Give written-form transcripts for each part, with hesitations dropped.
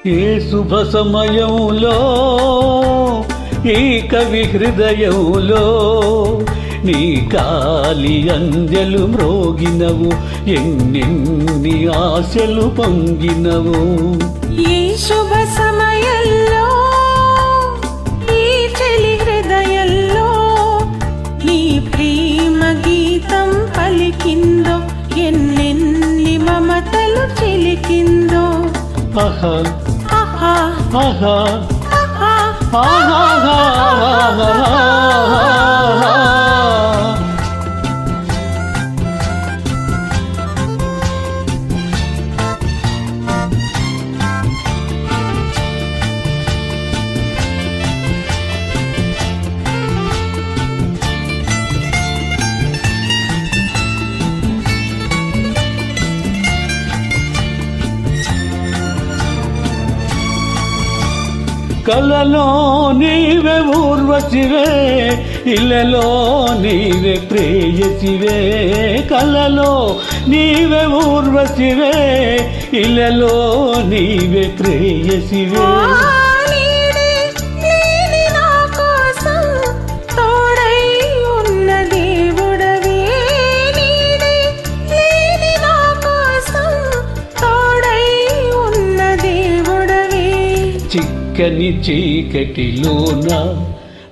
ఏ శుభ సమయంలో ఈ కవి హృదయంలో నీ కాలి అంజలు మ్రోగినవు, ఎన్నెన్ని ఆశలు పొంగినవు. ఈ శుభ సమయంలో ఈ చెలి హృదయంలో నీ ప్రేమ గీతం పలికిందో, ఎన్నెన్ని మమతలు చిలికిందో. ఆహా ఆహా ఆహా ఆహా ఆహా. కలలో నీవే ఊర్వశివే, ఇలలో నీవే ప్రేయసివే. కలలో నీవే ఊర్వశివే, ఇలలో నీవే ప్రేయసివే. చిక్కని చీకటిలోన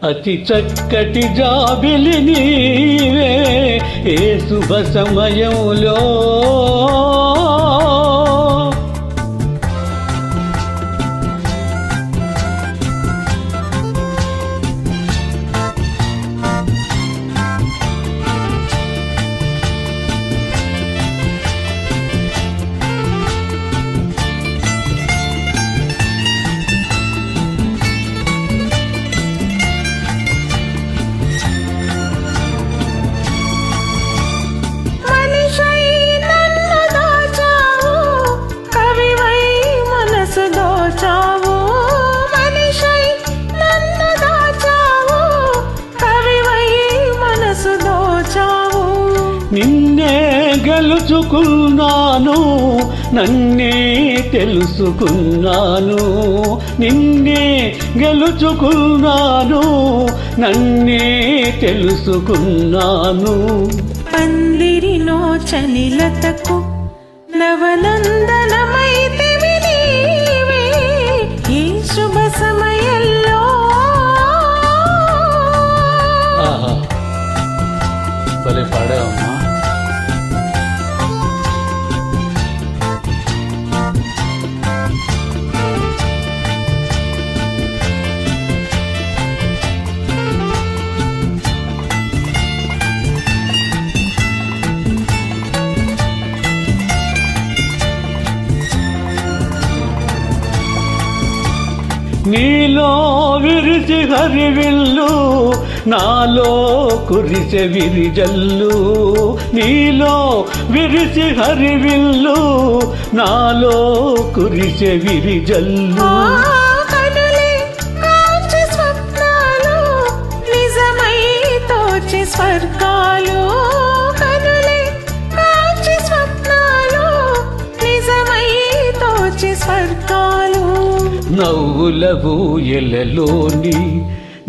అతి చక్కటి జాబిలి నీవే, ఏ శుభ సమయంలో నిన్నే గెలుచుకున్నాను, నన్నే తెలుసుకున్నాను. నిన్నే గెలుచుకున్నాను, నన్నే తెలుసుకున్నాను. పందిరినో చలిలతకు నవనందనమైతివి నీవే, ఈ శుభ సమయంలో. భలే పాడావమ్మా. నీలో విరిసి హరివిల్లు, నాలో కురిసె విరిజల్లు. నీలో విరిసి హరివిల్లు, నాలో కురిసె విరిజల్లు. స్వప్నాలు నిజమై తోచి స్వర్గాలు, కనులే కాంచి స్వప్నాలు నిజమై తోచి స్వర్గాలు. నవ్వుల ఊయలలోని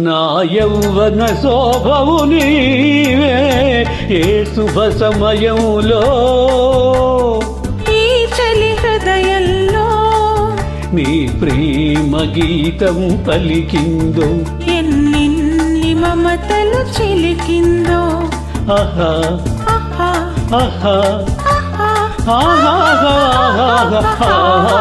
నా యౌవన శోభవు నీవే, ఏ శుభ సమయంలో ఈ చలి హృదయంలో నీ ప్రేమ గీతం పలికిందో, ఎన్నెన్ని మమతలు చిలికిందో. ఆహా ఆహా ఆహా ఆహా ఆహా ఆహా.